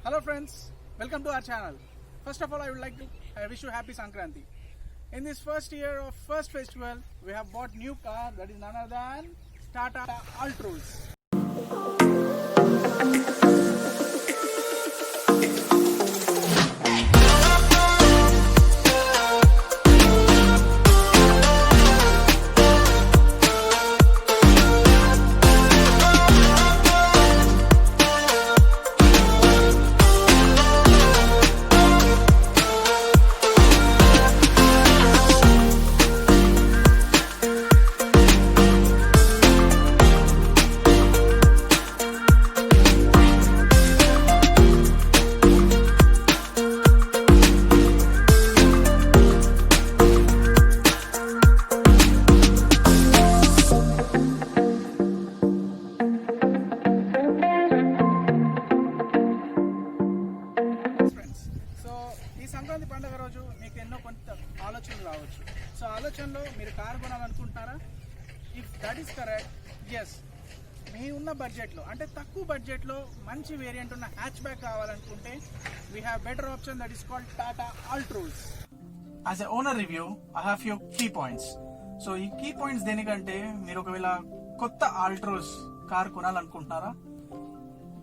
Hello friends, welcome to our channel. First of all, I would like to wish you happy Sankranti. In this first year of first festival, we have bought new car that is none other than Tata Altroz. Sankranti పండుగ రోజు మీకు ఎన్నో కొంత ఆలోచనలు రావచ్చు. So ఆలోచనలో మీరు car కొనాలనుకుంటున్నారా? If that is correct, yes, మీ ఉన్న బడ్జెట్లో అంటే తక్కువ బడ్జెట్లో మంచి వేరియంట్ ఉన్న హ్యాచ్ బ్యాక్ కావాలనుకుంటే we have better option that is called Tata Altroz. As a owner review I have few key points. So ఈ కీ పాయింట్స్ దేనికంటే మీరు ఒకవేళ కొత్త ఆల్ట్రోజ్ కార్ కొనాలనుకుంటున్నారా,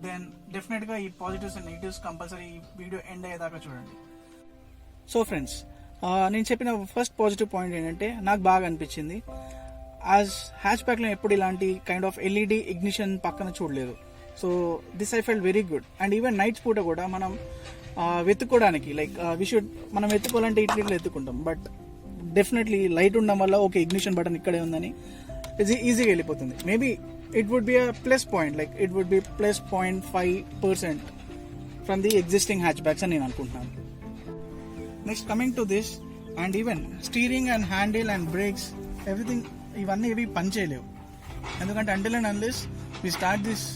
దెన్ డెఫినెట్ గా ఈ పాజిటివ్స్ అండ్ నెగిటివ్స్ కంపల్సరీ ఈ వీడియో ఎండ్ అయ్యేదాకా చూడండి. సో ఫ్రెండ్స్, నేను చెప్పిన ఫస్ట్ పాజిటివ్ పాయింట్ ఏంటంటే నాకు బాగా అనిపించింది. యాజ్ హ్యాచ్ బ్యాక్లో ఎప్పుడు ఇలాంటి కైండ్ ఆఫ్ ఎల్ఈడి ఇగ్నిషన్ పక్కన చూడలేదు. So this I felt very good. And even nights పూట కూడా మనం వెతుక్కోవడానికి లైక్ మనం వెతుక్కోవాలంటే ఇట్లా ఎత్తుకుంటాం, బట్ డెఫినెట్లీ లైట్ ఉండడం వల్ల ఓకే ఇగ్నిషన్ బటన్ ఇక్కడే ఉందని ఈజీగా వెళ్ళిపోతుంది. Maybe it would be a plus point, like it would be plus 0.5% from the existing hatchbacks అని నేను అనుకుంటున్నాను. Next coming to this, and even steering and handle and brakes everything ఇవన్నీ ఇవి పని చేయలేవు. ఎందుకంటే until and unless we start this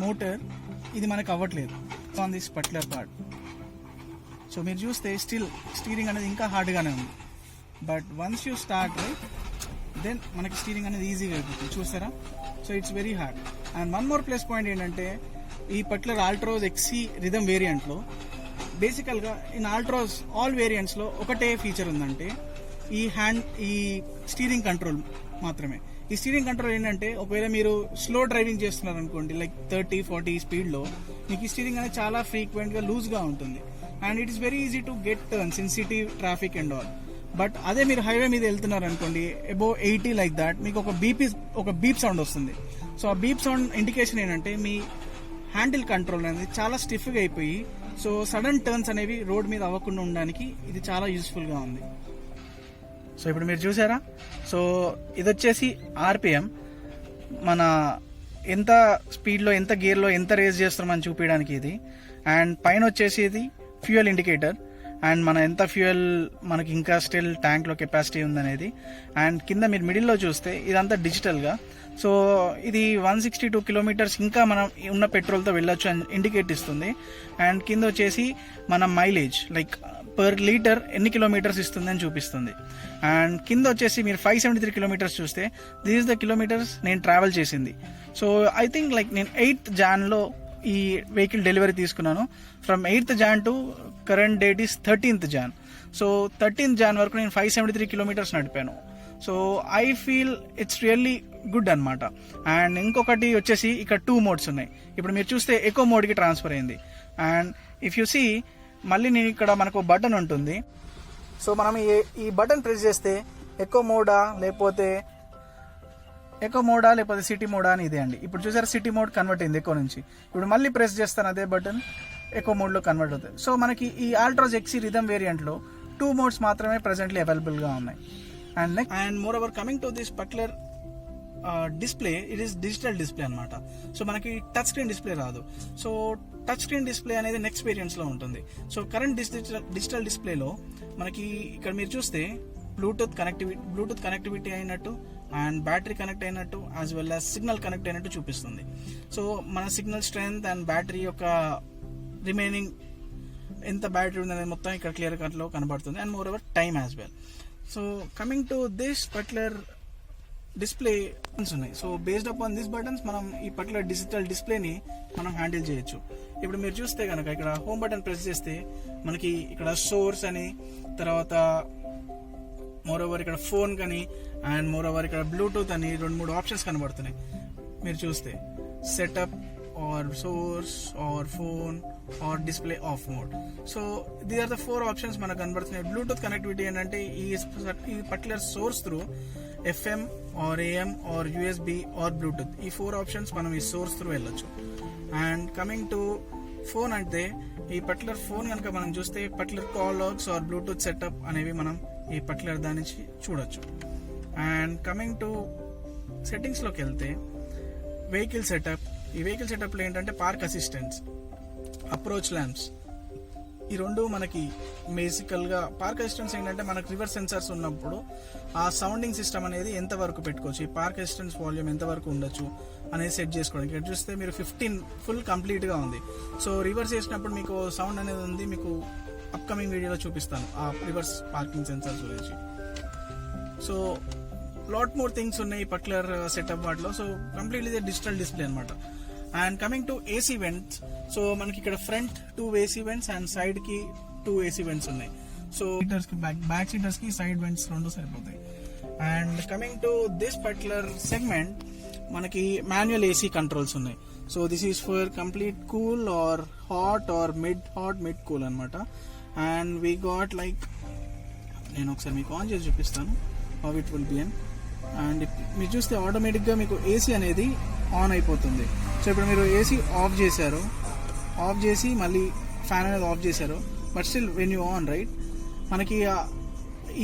motor ఇది మనకు అవ్వట్లేదు on this particular part. So మీరు చూస్తే స్టిల్ స్టీరింగ్ అనేది ఇంకా హార్డ్గానే ఉంది, but once you start right then మనకి స్టీరింగ్ అనేది ఈజీగా అయిపోతుంది. చూస్తారా? So it's very hard. And one more plus point ఏంటంటే ఈ పర్టికులర్ ఆల్ట్రోజ్ ఎక్సీ రిథమ్ వేరియంట్లో బేసికల్గా ఇన్ ఆల్ట్రోస్ ఆల్ వేరియంట్స్లో ఒకటే ఫీచర్ ఉందంటే ఈ స్టీరింగ్ కంట్రోల్ మాత్రమే. ఈ స్టీరింగ్ కంట్రోల్ ఏంటంటే ఒకవేళ మీరు స్లో డ్రైవింగ్ చేస్తున్నారు అనుకోండి, లైక్ 30-40 స్పీడ్లో మీకు ఈ స్టీరింగ్ అనేది చాలా ఫ్రీక్వెంట్గా లూజ్గా ఉంటుంది. And it is very easy to get turns in city traffic and all. But అదే మీరు హైవే మీద వెళ్తున్నారు అనుకోండి, అబౌవ్ 80 లైక్ దాట్, మీకు ఒక బీప్ సౌండ్ వస్తుంది. సో ఆ బీప్ సౌండ్ ఇండికేషన్ ఏంటంటే మీ హ్యాండిల్ కంట్రోల్ అనేది చాలా స్టిఫ్గా అయిపోయి సో సడన్ టర్న్స్ అనేవి రోడ్ మీద అవ్వకుండా ఉండడానికి ఇది చాలా యూస్ఫుల్గా ఉంది. సో ఇప్పుడు మీరు చూసారా? సో ఇది వచ్చేసి ఆర్పిఎం, మన ఎంత స్పీడ్లో ఎంత గేర్లో ఎంత రేస్ చేస్తున్నామని చూపించడానికి ఇది. అండ్ పైన వచ్చేసి ఇది ఫ్యూయల్ ఇండికేటర్, అండ్ మన ఎంత ఫ్యూయల్ మనకి ఇంకా స్టిల్ ట్యాంక్లో కెపాసిటీ ఉందనేది. అండ్ కింద మీరు మిడిల్లో చూస్తే ఇదంతా డిజిటల్గా. సో ఇది 162 కిలోమీటర్స్ ఇంకా మనం ఉన్న పెట్రోల్తో వెళ్ళొచ్చు అని ఇండికేట్ ఇస్తుంది. అండ్ కింద వచ్చేసి మన మైలేజ్ లైక్ పర్ లీటర్ ఎన్ని కిలోమీటర్స్ ఇస్తుంది అని చూపిస్తుంది. అండ్ కింద వచ్చేసి మీరు 573 కిలోమీటర్స్ చూస్తే దిస్ ఇస్ ద కిలోమీటర్స్ నేను ట్రావెల్ చేసింది. సో ఐ థింక్ లైక్ నేను 8th January ఈ వెహికల్ డెలివరీ తీసుకున్నాను. From 8th January to current date is 13th January. So 13th January వరకు నేను 573 కిలోమీటర్స్ నడిపాను. So I feel it's really good అనమాట. And ఇంకొకటి వచ్చేసి ఇక్కడ 2 మోడ్స్ ఉన్నాయి. ఇప్పుడు మీరు చూస్తే ఎకో మోడ్కి ట్రాన్స్ఫర్ అయింది. అండ్ ఇఫ్ యు సీ మళ్ళీ నేను ఇక్కడ మనకు బటన్ ఉంటుంది. సో మనం ఈ బటన్ ప్రెస్ చేస్తే ఎకో మోడా లేకపోతే సిటీ మోడా అని ఇదే అండి. ఇప్పుడు చూసారా సిటీ మోడ్ కన్వర్ట్ అయింది ఎకో నుంచి. ఇప్పుడు మళ్ళీ ప్రెస్ చేస్తాను అదే బటన్, ఎకో మోడ్లో కన్వర్ట్ అవుతుంది. సో మనకి ఈ ఆల్ట్రోజ్ ఎక్సీ రిథమ్ వేరియంట్లో 2 మోడ్స్ మాత్రమే ప్రెసెంట్లీ అవైలబుల్గా ఉన్నాయి. And more over coming to this particular display, it is digital display అనమాట. సో మనకి టచ్ స్క్రీన్ డిస్ప్లే రాదు. సో టచ్ స్క్రీన్ డిస్ప్లే అనేది నెక్స్ట్ వేరియంట్స్లో ఉంటుంది. సో కరెంట్ డిజిటల్ డిస్ప్లేలో మనకి ఇక్కడ మీరు చూస్తే బ్లూటూత్ కనెక్టివిటీ అయినట్టు అండ్ బ్యాటరీ కనెక్ట్ అయినట్టు as well as signal connect అయినట్టు చూపిస్తుంది. సో మన సిగ్నల్ స్ట్రెంగ్త్ అండ్ బ్యాటరీ యొక్క రిమైనింగ్ ఎంత బ్యాటరీ ఉందనేది మొత్తం ఇక్కడ క్లియర్ కట్లో కనబడుతుంది. And moreover time as well. So coming to this particular display ఉన్నాయి. So based upon this buttons మనం ఈ పర్టికులర్ డిజిటల్ డిస్ప్లేని మనం హ్యాండిల్ చేయొచ్చు. ఇప్పుడు మీరు చూస్తే కనుక ఇక్కడ హోమ్ బటన్ ప్రెస్ చేస్తే మనకి ఇక్కడ సోర్స్ అని, తర్వాత మోర్ ఓవర్ ఇక్కడ ఫోన్ కానీ, అండ్ మోర్ ఓవర్ ఇక్కడ బ్లూటూత్ అని 2-3 ఆప్షన్స్ కనబడుతున్నాయి. మీరు చూస్తే setup or source or phone or display off mode. So these are the 4 options మనకు కనబడుతున్నాయి. బ్లూటూత్ కనెక్టివిటీ ఏంటంటే ఈ particular source through FM or AM or USB or Bluetooth, ఈ 4 ఆప్షన్స్ మనం ఈ సోర్స్ త్రూ వెళ్ళొచ్చు. అండ్ కమింగ్ టు ఫోన్ అంటే ఈ పర్టికులర్ ఫోన్ కనుక మనం చూస్తే particular call logs or Bluetooth setup అనేవి మనం ఈ పర్టికులర్ దాని నుంచి చూడొచ్చు. అండ్ కమింగ్ టు సెట్టింగ్స్లోకి వెళ్తే వెహికల్ సెటప్, ఈ వెహికల్ సెటప్లో ఏంటంటే పార్క్ అసిస్టెంట్స్, అప్రోచ్ ల్యాంప్స్, ఈ 2 మనకి బేసికల్గా పార్క్ అసిస్టెంట్స్ ఏంటంటే మనకు రివర్స్ సెన్సార్స్ ఉన్నప్పుడు ఆ సౌండింగ్ సిస్టమ్ అనేది ఎంత వరకు పెట్టుకోవచ్చు, ఈ పార్క్ అసిస్టెంట్స్ వాల్యూమ్ ఎంత వరకు ఉండొచ్చు అనేది సెట్ చేసుకోవడానికి. ఇక్కడ చూస్తే మీరు 15 ఫుల్ కంప్లీట్గా ఉంది. సో రివర్స్ చేసినప్పుడు మీకు సౌండ్ అనేది ఉంది, మీకు అప్కమింగ్ వీడియోలో చూపిస్తాను ఆ రివర్స్ పార్కింగ్ సెన్సార్స్ గురించి. సో లాట్ మోర్ థింగ్స్ ఉన్నాయి ఈ పర్టికులర్ సెటప్ వాటిలో. సో కంప్లీట్లీ డిజిటల్ డిస్ప్లే అనమాట. And coming to AC vents, so మనకి ఇక్కడ front 2 AC vents and side కి 2 ఏసీ వెంట్స్ ఉన్నాయి. సో సీటర్స్ కి బ్యాక్ సీటర్స్ కి సైడ్ వెంట్స్ 2 సరిపోతాయి. And coming to this particular segment మనకి మాన్యువల్ ఏసీ కంట్రోల్స్ ఉన్నాయి. So this is for complete cool or hot or mid cool అనమాట. And we got like, నేను ఒకసారి మీకు ఆన్ చేసి చూపిస్తాను how it will be an. And మీరు చూస్తే ఆటోమేటిక్గా మీకు ఏసీ అనేది ఆన్ అయిపోతుంది. సో ఇప్పుడు మీరు ఏసీ ఆఫ్ చేసి మళ్ళీ ఫ్యాన్ అనేది ఆఫ్ చేశారు, but still when you on right, మనకి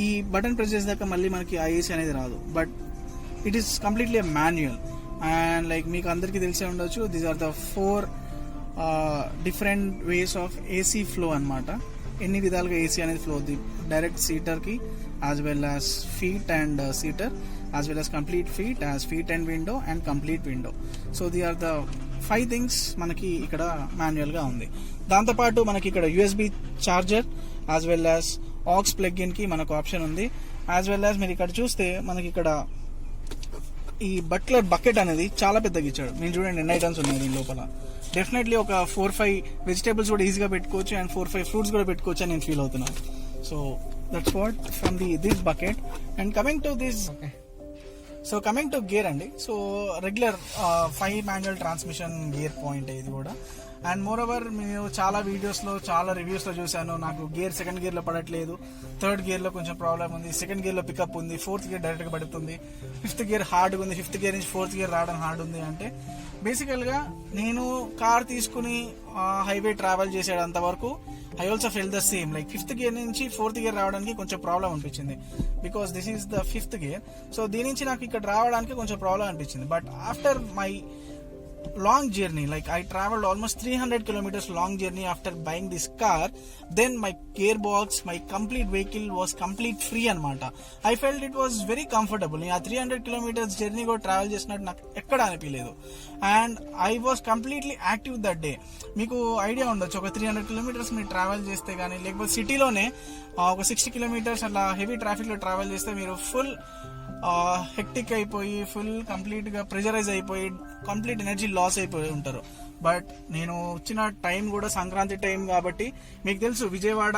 ఈ బటన్ ప్రెస్ చేసాక మళ్ళీ మనకి ఆ ఏసీ అనేది రాదు. But it is completely manual. And like మీకు అందరికీ తెలిసే ఉండొచ్చు, these are the 4 different ways of AC flow అనమాట. ఎన్ని విధాలుగా ఏసీ అనేది ఫ్లో అవుతుంది, డైరెక్ట్ సీటర్కి as well as feet and seater, as well as complete feet, as feet and window and complete window. So these are the 5 things మనకి ఇక్కడ manual గా ఉంది. దాంతోపాటు మనకి ఇక్కడ USB charger as well as aux plug in కి మనకు option ఉంది. as well as మీరు ఇక్కడ చూస్తే మనకి ఇక్కడ ఈ బకెట్ అనేది చాలా పెద్దగా ఇచ్చాడు. మీరు చూడండి ఎన్ని ఐటమ్స్ ఉన్నాయి దీని లోపల. డెఫినెట్లీ ఒక 4-5 వెజిటేబుల్స్ కూడా ఈజీగా పెట్టుకోవచ్చు అండ్ 4-5 ఫ్రూట్స్ కూడా పెట్టుకోవచ్చు అని నేను ఫీల్ అవుతున్నాను. So that's what from this bucket. And coming to this, so coming to gear అండి. So regular 5 manual transmission gear point ఇది కూడా. అండ్ మోర్ ఓవర్ నేను చాలా వీడియోస్లో చాలా రివ్యూస్లో చూశాను, నాకు గేర్ 2nd గేర్లో పడట్లేదు, 3rd గేర్లో కొంచెం ప్రాబ్లం ఉంది, 2nd గేర్లో పికప్ ఉంది, 4th గేర్ డైరెక్ట్గా పడుతుంది, 5th గేర్ హార్డ్గా ఉంది, 5th గేర్ నుంచి 4th గేర్ రావడం హార్డ్ ఉంది. అంటే బేసికల్గా నేను కార్ తీసుకుని హైవే ట్రావెల్ చేసేటంత వరకు I also fell the same, like 5th gear నుంచి 4th గేర్ రావడానికి కొంచెం ప్రాబ్లం అనిపించింది, because this is the 5th gear. So దీని నుంచి నాకు ఇక్కడ రావడానికి కొంచెం ప్రాబ్లం అనిపించింది. But after my long journey, like I traveled almost 300 kilometers long journey after buying this car, then my gearbox, my complete vehicle was complete free anamata. I felt it was very comfortable. ఆ 300 kilometers journey కూడా travel చేసినట్టు నాకు ఎక్కడ అనిపించలేదు. And I was completely active that day. మీకు idea ఉండొచ్చు, ఒక 300 kilometers మీరు ట్రావెల్ చేస్తే కానీ, లేకపోతే సిటీలోనే ఒక 60 kilometers అలా హెవీ ట్రాఫిక్ లో ట్రావెల్ చేస్తే మీరు ఫుల్ హెక్టిక్ అయిపోయి, ఫుల్ కంప్లీట్ గా ప్రెజరైజ్ అయిపోయి, కంప్లీట్ ఎనర్జీ లాస్ అయిపోయి ఉంటారు. బట్ నేను వచ్చిన టైం కూడా సంక్రాంతి టైం కాబట్టి మీకు తెలుసు విజయవాడ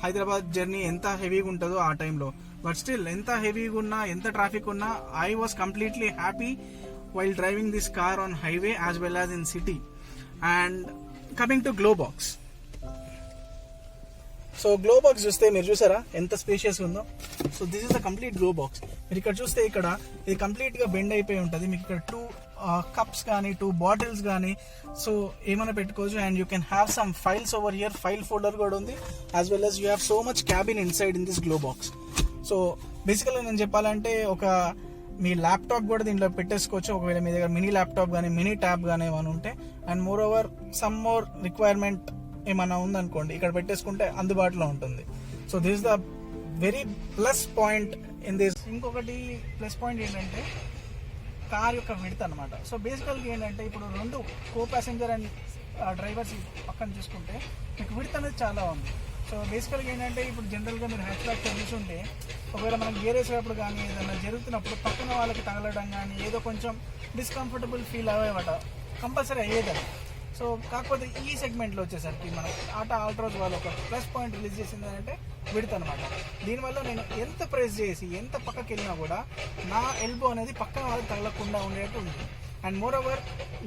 హైదరాబాద్ జర్నీ ఎంత హెవీగా ఉంటుందో ఆ టైంలో. బట్ స్టిల్ ఎంత హెవీగా ఉన్నా, ఎంత ట్రాఫిక్ ఉన్నా, I was completely happy while driving this car on highway as well as in city. And coming to glow box, so glow box చూస్తే మీరు చూసారా ఎంత స్పేషియస్ ఉందో. So this is the complete glow box. మీరు ఇక్కడ చూస్తే ఇక్కడ ఇది కంప్లీట్ గా బెండ్ అయిపోయి ఉంటుంది. మీకు ఇక్కడ 2 కప్స్ కానీ 2 బాటిల్స్ కానీ సో ఏమైనా పెట్టుకోవచ్చు. And you can have some files over here, file folder కూడా ఉంది, as well as you have so much cabin inside in this glow box. So బేసికల్గా నేను చెప్పాలంటే ఒక మీ ల్యాప్టాప్ కూడా దీంట్లో పెట్టేసుకోవచ్చు, ఒకవేళ మీ దగ్గర మినీ ల్యాప్టాప్ కానీ మినీ ట్యాబ్ కానీ ఏమైనా ఉంటే. And more over some more requirement ఏమన్నా ఉందనుకోండి, ఇక్కడ పెట్టేసుకుంటే అందుబాటులో ఉంటుంది. So this is the very plus point in this. ఇంకొకటి ప్లస్ పాయింట్ ఏంటంటే కార్ యొక్క విడ్త్ అనమాట. సో బేసికల్గా ఏంటంటే ఇప్పుడు 2 కో ప్యాసింజర్ అండ్ డ్రైవర్స్ పక్కన చూసుకుంటే మీకు విడ్త్ అనేది చాలా ఉంది. సో బేసికల్గా ఏంటంటే ఇప్పుడు జనరల్గా మీరు హ్యాచ్ బ్యాక్ చూస్తుంటే ఒకవేళ మనం గేర్ వేసేటప్పుడు కానీ ఏదైనా జరుగుతున్నప్పుడు పక్కన వాళ్ళకి తగలడం కానీ ఏదో కొంచెం డిస్కంఫర్టబుల్ ఫీల్ అయ్యేవట కంపల్సరీ అయ్యేదని. సో కాకపోతే ఈ సెగ్మెంట్లో వచ్చేసరికి మన టాటా ఆల్ట్రోస్ వాళ్ళు ఒక ప్లస్ పాయింట్ రిలీజ్ చేసింది అంటే విడ్త్ అనమాట. దీనివల్ల నేను ఎంత ప్రెస్ చేసి ఎంత పక్కకి వెళ్ళినా కూడా నా ఎల్బో అనేది పక్కన వాళ్ళకి తగలకుండా ఉండేట్టు ఉంది. And more over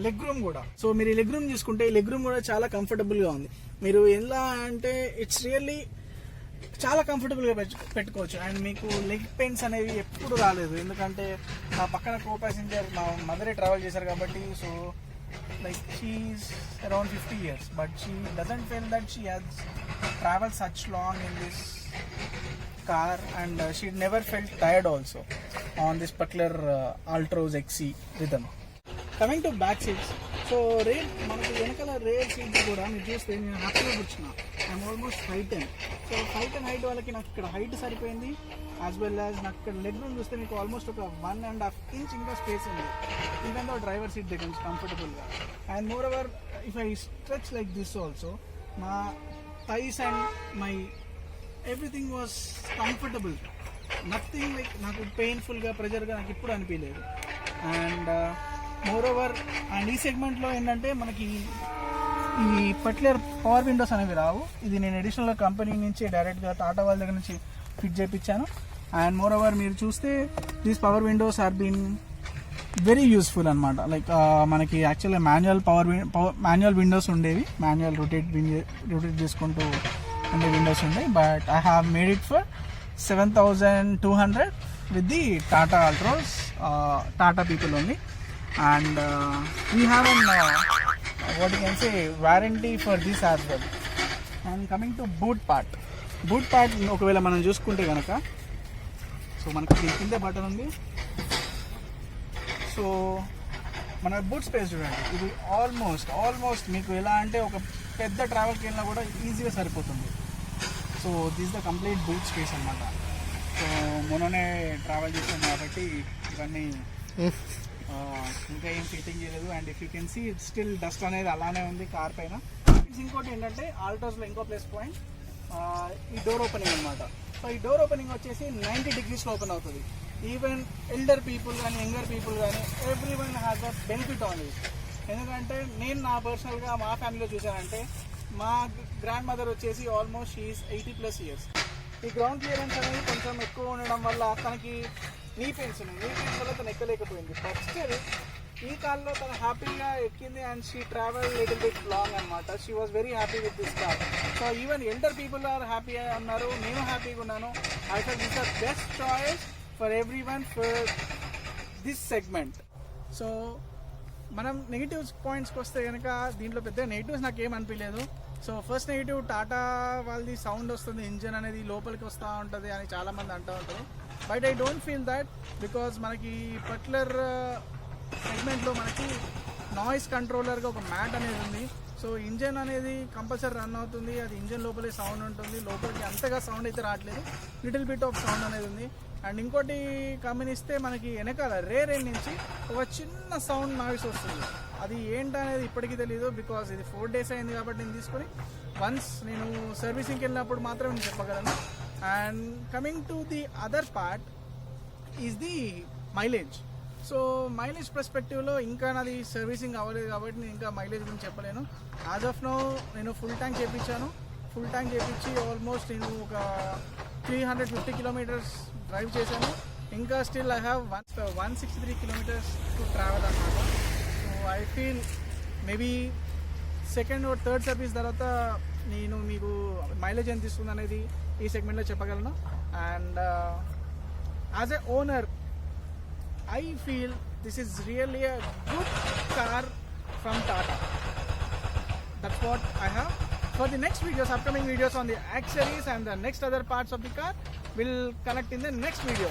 leg room కూడా. సో మీరు ఈ లెగ్ రూమ్ చూసుకుంటే ఈ లెగ్ రూమ్ కూడా చాలా కంఫర్టబుల్గా ఉంది. మీరు ఎలా అంటే ఇట్స్ రియల్లీ చాలా కంఫర్టబుల్గా పెట్టుకోవచ్చు. అండ్ మీకు లెగ్ పెయిన్స్ అనేవి ఎప్పుడు రాలేదు, ఎందుకంటే నా పక్కన కో ప్యాసింజర్ మా మదరే ట్రావెల్ చేశారు కాబట్టి. So like she's around 50 years but she doesn't feel that she has traveled such long in this car, and she never felt tired also on this particular Altroz XC rhythm. Coming to back seats, so rare మనకి వెనకాల rare seats కూడా మీరు చూస్తే నేను హ్యాపీగా కూర్చున్నా. I'm almost 5'10". So 5'10" height వాళ్ళకి నాకు ఇక్కడ హైట్ సరిపోయింది, యాజ్ వెల్ యాజ్ నాకు ఇక్కడ లెగ్ రూమ్ చూస్తే మీకు ఆల్మోస్ట్ ఒక 1.5 ఇంచ్ ఇంకా స్పేస్ ఉంది. ఈవెన్ దో డ్రైవర్ సీట్ దగ్గర నుంచి కంఫర్టబుల్గా. And moreover if I stretch like this also మా thighs and my everything was comfortable, nothing like నాకు పెయిన్ఫుల్గా ప్రెజర్గా నాకు ఇప్పుడు అనిపించలేదు. అండ్ మోర్ ఓవర్ అండ్ ఈ సెగ్మెంట్లో ఏంటంటే మనకి ఈ పర్టికులర్ పవర్ విండోస్ అనేవి రావు. ఇది నేను అడిషనల్గా కంపెనీ నుంచి డైరెక్ట్గా టాటా వాళ్ళ దగ్గర నుంచి ఫిట్ చేయించాను. అండ్ మోర్ ఓవర్ మీరు చూస్తే these power windows are been very useful అనమాట. లైక్ మనకి యాక్చువల్గా మాన్యువల్ విండోస్ ఉండేవి, మాన్యువల్ రొటేట్ చేసుకుంటూ ఉండే విండోస్ ఉండేవి. But I have made it for 7,200 with the Tata Altroz, Tata people only. And we have an what you can say warranty for this as well. And coming to boot part ఒకవేళ మనం చూసుకుంటే కనుక so మనకి దీని కింద button ఉంది. So మన boot space చూడండి, ఇది ఆల్మోస్ట్ మీకు ఎలా అంటే ఒక పెద్ద ట్రావెల్కి వెళ్ళినా కూడా ఈజీగా సరిపోతుంది. So this the complete boot space అనమాట. సో మొన్ననే ట్రావెల్ చేసాం కాబట్టి ఇవన్నీ ఇంకా ఏం ఫిట్టింగ్ చేయలేదు. And if you can see it still dust అనేది అలానే ఉంది కార్ పైన. ఇంకోటి ఏంటంటే ఆల్టోస్లో ఇంకో ప్లస్ పాయింట్ ఈ డోర్ ఓపెనింగ్ అనమాట. సో ఈ డోర్ ఓపెనింగ్ వచ్చేసి 90 degreesలో ఓపెన్ అవుతుంది. ఈవెన్ ఎల్డర్ పీపుల్ కానీ యంగర్ పీపుల్ కానీ everyone has a benefit on it. ఎందుకంటే నేను నా పర్సనల్గా మా ఫ్యామిలీలో చూసానంటే మా గ్రాండ్ మదర్ వచ్చేసి ఆల్మోస్ట్ షీఈస్ 80+ years. ఈ గ్రౌండ్ క్లియరెన్స్ అనేది కొంచెం ఎక్కువ ఉండడం వల్ల తనకి నీ పెయిన్స్ వల్ల తను ఎక్కలేకపోయింది. బట్ స్టిల్ ఈ కార్లో తను హ్యాపీగా ఎక్కింది and she travel little bit long అనమాట. She was very happy with this car. So even elder people are happy అన్నారు, నేను హ్యాపీగా ఉన్నాను. I fell this the best choice for everyone for this segment. So మనం negatives పాయింట్స్కి వస్తే కనుక దీంట్లో పెద్ద నెగిటివ్స్ నాకు ఏం అనిపించలేదు. సో ఫస్ట్ నెగిటివ్ టాటా వాళ్ళది సౌండ్ వస్తుంది, ఇంజన్ అనేది లోపలికి వస్తూ ఉంటుంది అని చాలామంది అంటూ ఉంటారు. But I don't feel that, because మనకి పర్టికులర్ సెగ్మెంట్లో మనకి నాయిస్ కంట్రోలర్గా ఒక మ్యాట్ అనేది ఉంది. సో ఇంజన్ అనేది కంపల్సరీ రన్ అవుతుంది, అది ఇంజన్ లోపలే సౌండ్ ఉంటుంది, లోపలికి అంతగా సౌండ్ అయితే రావట్లేదు, లిటిల్ బిట్ ఆఫ్ సౌండ్ అనేది ఉంది. అండ్ ఇంకోటి గమనిస్తే మనకి వెనకాల రేర్ ఎండ్ నుంచి ఒక చిన్న సౌండ్ నాయిస్ వస్తుంది. అది ఏంటనేది ఇప్పటికీ తెలియదు, బికాజ్ ఇది 4 days అయింది కాబట్టి నేను తీసుకొని వన్స్ నేను సర్వీసింగ్కి వెళ్ళినప్పుడు మాత్రమే నేను చెప్పగలను. And coming to the other part is the mileage. So mileage పర్స్పెక్టివ్లో ఇంకా నాది సర్వీసింగ్ అవ్వలేదు కాబట్టి నేను ఇంకా మైలేజ్ గురించి చెప్పలేను. యాజ్ ఆఫ్ నో నేను ఫుల్ ట్యాంక్ చేయించాను. ఫుల్ ట్యాంక్ చేయించి ఆల్మోస్ట్ నేను ఒక 350 kilometers డ్రైవ్ చేశాను. ఇంకా still I have 163 kilometers to travel అన్నమాట. So I feel maybe second or third service తర్వాత నేను మీకు మైలేజ్ ఎంత ఇస్తుంది అనేది ఈ సెగ్మెంట్లో చెప్పగలను. And as a owner I feel this is really a good car from Tata. That's what I have. For the next videos, upcoming videos on the accessories and the next other parts of the car will connect in the next video.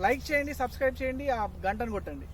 Like cheyandi, subscribe cheyandi, aa gantanu kottandi.